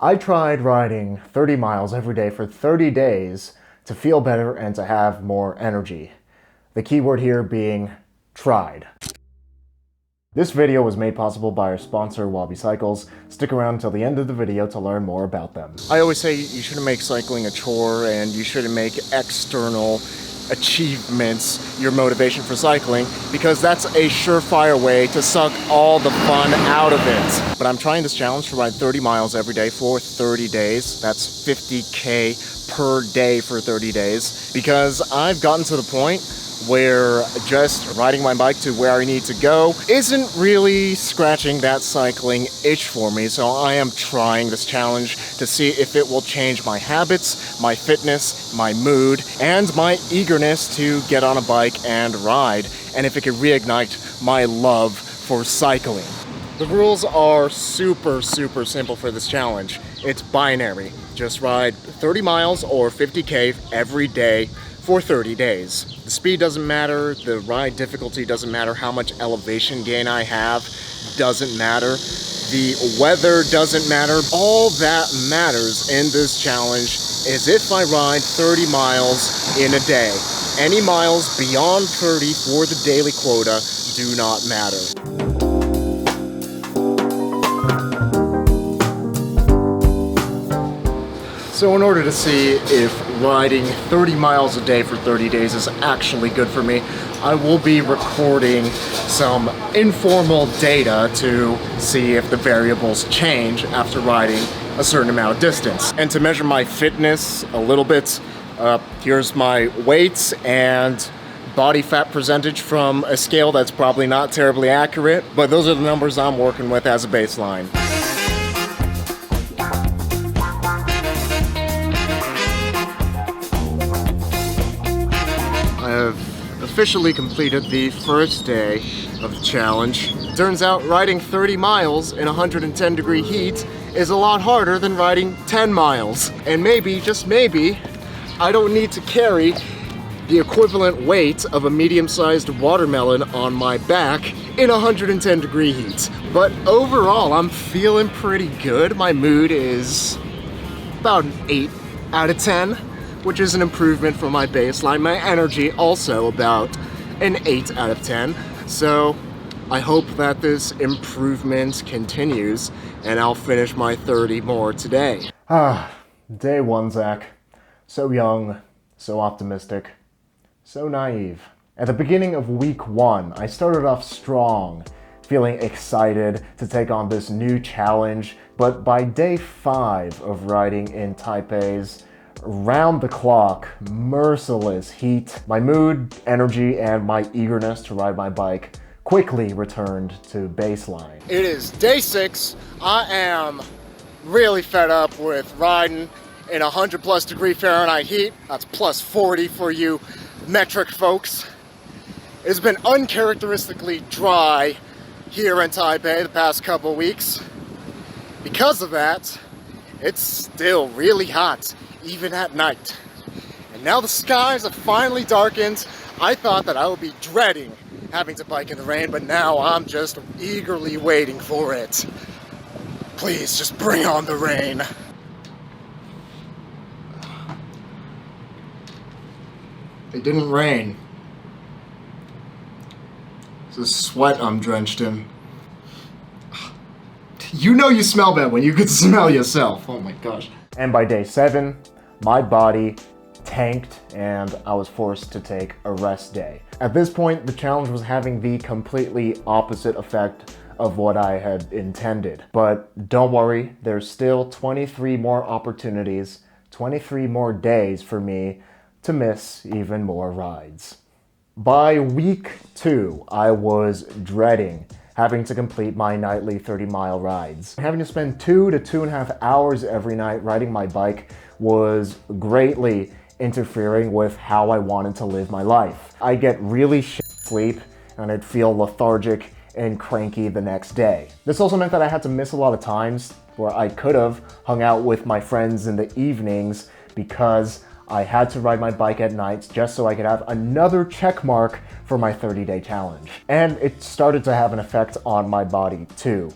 I tried riding 30 miles every day for 30 days to feel better and to have more energy. The key word here being tried. This video was made possible by our sponsor, Wabi Cycles. Stick around until the end of the video to learn more about them. I always say you shouldn't make cycling a chore and you shouldn't make external achievements your motivation for cycling, because that's a surefire way to suck all the fun out of it. But I'm trying this challenge to ride 30 miles every day for 30 days. That's 50K per day for 30 days, because I've gotten to the point where just riding my bike to where I need to go isn't really scratching that cycling itch for me. So I am trying this challenge to see if it will change my habits, my fitness, my mood, and my eagerness to get on a bike and ride, and if it can reignite my love for cycling. The rules are super simple for this challenge. It's binary. Just ride 30 miles or 50K every day for 30 days. The speed doesn't matter, the ride difficulty doesn't matter, how much elevation gain I have doesn't matter, the weather doesn't matter. All that matters in this challenge is if I ride 30 miles in a day. Any miles beyond 30 for the daily quota do not matter. So in order to see if riding 30 miles a day for 30 days is actually good for me, I will be recording some informal data to see if the variables change after riding a certain amount of distance. And to measure my fitness a little bit, here's my weight and body fat percentage from a scale that's probably not terribly accurate, but those are the numbers I'm working with as a baseline. Officially completed the first day of the challenge. Turns out riding 30 miles in 110 degree heat is a lot harder than riding 10 miles. And maybe, just maybe, I don't need to carry the equivalent weight of a medium-sized watermelon on my back in 110 degree heat. But overall, I'm feeling pretty good. My mood is about an 8 out of 10. Which is an improvement from my baseline. My energy also about an 8 out of 10. So I hope that this improvement continues and I'll finish my 30 more today. Day one, Zach. So young, so optimistic, so naive. At the beginning of week 1, I started off strong, feeling excited to take on this new challenge, but by day 5 of riding in Taipei's round-the-clock, merciless heat, my mood, energy, and my eagerness to ride my bike quickly returned to baseline. It is day 6. I am really fed up with riding in 100+ degree Fahrenheit heat. That's plus 40 for you metric folks. It's been uncharacteristically dry here in Taipei the past couple weeks. Because of that, it's still really hot, even at night. And now the skies have finally darkened. I thought that I would be dreading having to bike in the rain, but now I'm just eagerly waiting for it. Please, just bring on the rain. It didn't rain. It's the sweat I'm drenched in. You know you smell bad when you can smell yourself. Oh my gosh. And by day 7, my body tanked and I was forced to take a rest day. At this point, the challenge was having the completely opposite effect of what I had intended. But don't worry, there's still 23 more opportunities, 23 more days for me to miss even more rides. By week 2, I was dreading having to complete my nightly 30-mile rides. Having to spend 2 to 2.5 hours every night riding my bike was greatly interfering with how I wanted to live my life. I'd get really shit sleep and I'd feel lethargic and cranky the next day. This also meant that I had to miss a lot of times where I could have hung out with my friends in the evenings because I had to ride my bike at night just so I could have another check mark for my 30-day challenge. And it started to have an effect on my body too.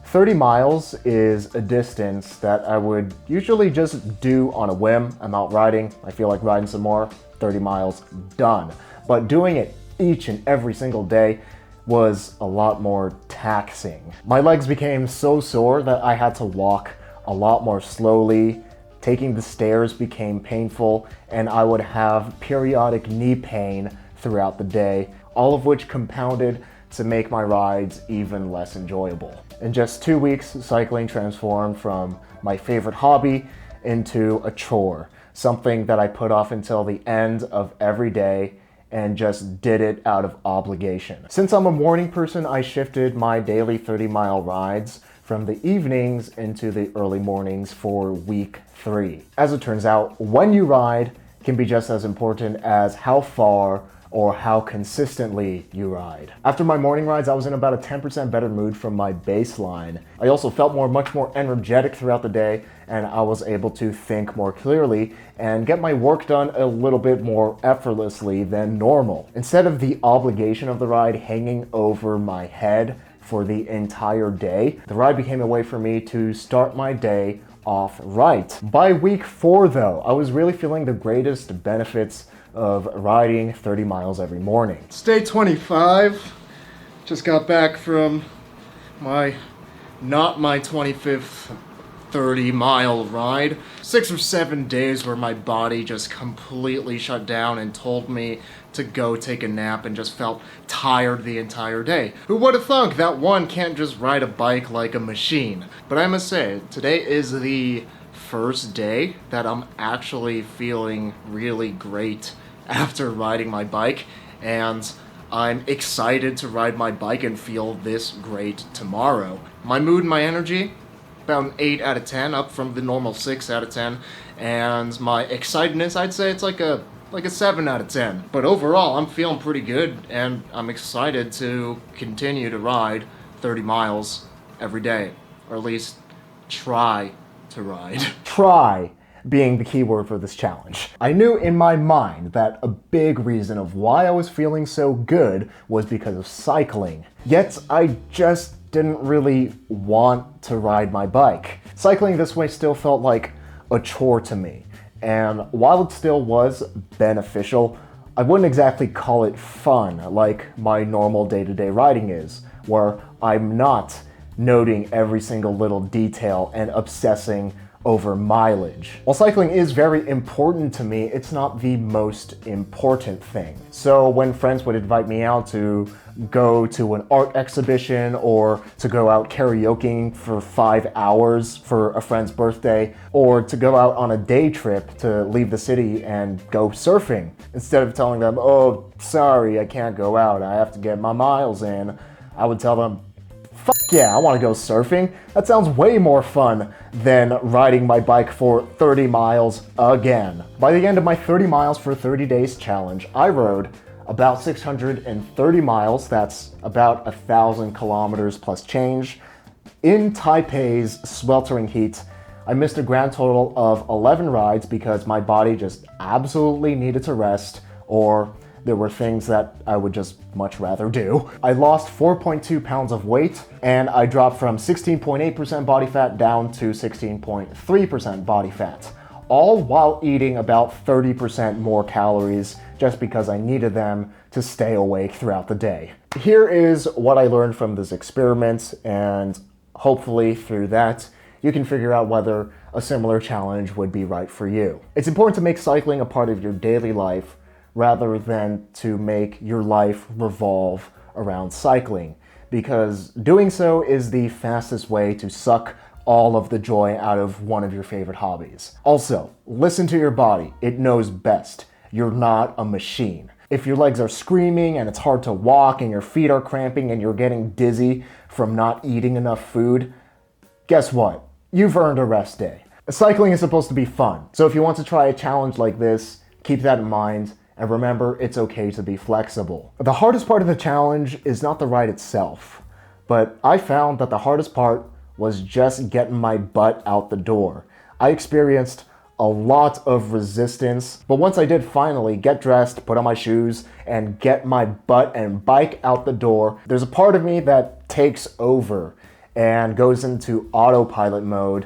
30 miles is a distance that I would usually just do on a whim. I'm out riding, I feel like riding some more, 30 miles, done. But doing it each and every single day was a lot more taxing. My legs became so sore that I had to walk a lot more slowly. Taking the stairs became painful, and I would have periodic knee pain throughout the day, all of which compounded to make my rides even less enjoyable. In just 2 weeks, cycling transformed from my favorite hobby into a chore, something that I put off until the end of every day and just did it out of obligation. Since I'm a morning person, I shifted my daily 30-mile rides from the evenings into the early mornings for week 3. As it turns out, when you ride can be just as important as how far or how consistently you ride. After my morning rides, I was in about a 10% better mood from my baseline. I also felt much more energetic throughout the day, and I was able to think more clearly and get my work done a little bit more effortlessly than normal. Instead of the obligation of the ride hanging over my head for the entire day, the ride became a way for me to start my day off right. By week 4 though, I was really feeling the greatest benefits of riding 30 miles every morning. It's day 25. Just got back from not my 25th 30-mile ride. 6 or 7 days where my body just completely shut down and told me to go take a nap and just felt tired the entire day. Who would have thunk that one can't just ride a bike like a machine? But I must say, today is the first day that I'm actually feeling really great after riding my bike, and I'm excited to ride my bike and feel this great tomorrow. My mood and my energy, about an 8 out of 10, up from the normal 6 out of 10, and my excitedness, I'd say it's like a 7 out of 10. But overall, I'm feeling pretty good, and I'm excited to continue to ride 30 miles every day, or at least try to ride. Try being the key word for this challenge. I knew in my mind that a big reason of why I was feeling so good was because of cycling. Yet I just didn't really want to ride my bike. Cycling this way still felt like a chore to me. And while it still was beneficial, I wouldn't exactly call it fun like my normal day-to-day riding is, where I'm not noting every single little detail and obsessing over mileage. While cycling is very important to me, it's not the most important thing. So when friends would invite me out to go to an art exhibition or to go out karaokeing for 5 hours for a friend's birthday, or to go out on a day trip to leave the city and go surfing, instead of telling them, oh, sorry, I can't go out, I have to get my miles in, I would tell them, fuck yeah, I want to go surfing. That sounds way more fun than riding my bike for 30 miles again. By the end of my 30 miles for 30 days challenge, I rode about 630 miles, that's about 1,000 kilometers plus change, in Taipei's sweltering heat. I missed a grand total of 11 rides because my body just absolutely needed to rest, or there were things that I would just much rather do. I lost 4.2 pounds of weight, and I dropped from 16.8% body fat down to 16.3% body fat, all while eating about 30% more calories just because I needed them to stay awake throughout the day. Here is what I learned from this experiment, and hopefully through that, you can figure out whether a similar challenge would be right for you. It's important to make cycling a part of your daily life rather than to make your life revolve around cycling, because doing so is the fastest way to suck all of the joy out of one of your favorite hobbies. Also, listen to your body. It knows best. You're not a machine. If your legs are screaming and it's hard to walk and your feet are cramping and you're getting dizzy from not eating enough food, guess what? You've earned a rest day. Cycling is supposed to be fun, so if you want to try a challenge like this, keep that in mind. And remember, it's okay to be flexible. The hardest part of the challenge is not the ride itself, but I found that the hardest part was just getting my butt out the door. I experienced a lot of resistance, but once I did finally get dressed, put on my shoes, and get my butt and bike out the door, there's a part of me that takes over and goes into autopilot mode.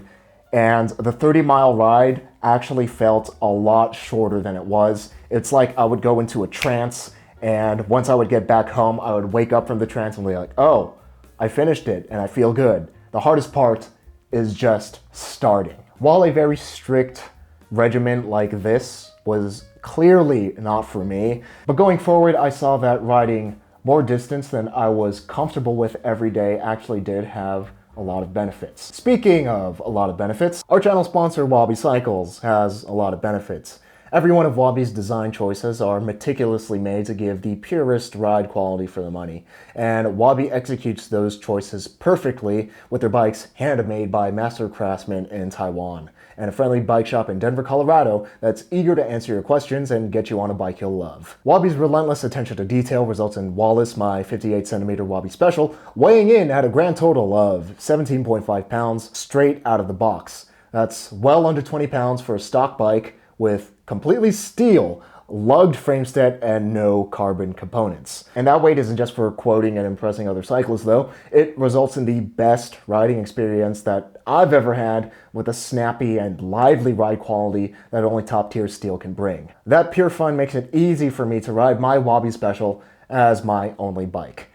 And the 30-mile ride actually felt a lot shorter than it was. It's like I would go into a trance, and once I would get back home, I would wake up from the trance and be like, oh, I finished it and I feel good. The hardest part is just starting. While a very strict regimen like this was clearly not for me, but going forward, I saw that riding more distance than I was comfortable with every day actually did have a lot of benefits. Speaking of a lot of benefits, our channel sponsor Wabi Cycles has a lot of benefits. Every one of Wabi's design choices are meticulously made to give the purest ride quality for the money, and Wabi executes those choices perfectly with their bikes handmade by master craftsmen in Taiwan, and a friendly bike shop in Denver, Colorado that's eager to answer your questions and get you on a bike you'll love. Wabi's relentless attention to detail results in Wallace, my 58cm Wabi Special, weighing in at a grand total of 17.5 pounds straight out of the box. That's well under 20 pounds for a stock bike with completely steel, lugged frame set, and no carbon components. And that weight isn't just for quoting and impressing other cyclists though, it results in the best riding experience that I've ever had with a snappy and lively ride quality that only top tier steel can bring. That pure fun makes it easy for me to ride my Wabi Special as my only bike.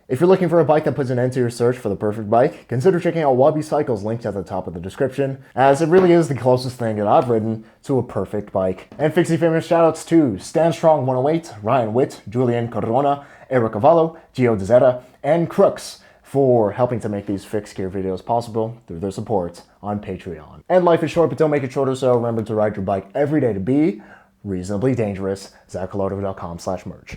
If you're looking for a bike that puts an end to your search for the perfect bike, consider checking out Wabi Cycles linked at the top of the description, as it really is the closest thing that I've ridden to a perfect bike. And Fixie famous shoutouts to Stand Strong 108, Ryan Witt, Julian Corona, Avalo, Gio Dezera, and Kruucks for helping to make these fixed gear videos possible through their support on Patreon. And life is short, but don't make it shorter, so remember to ride your bike every day to be reasonably dangerous. ZachColorado.com/merch.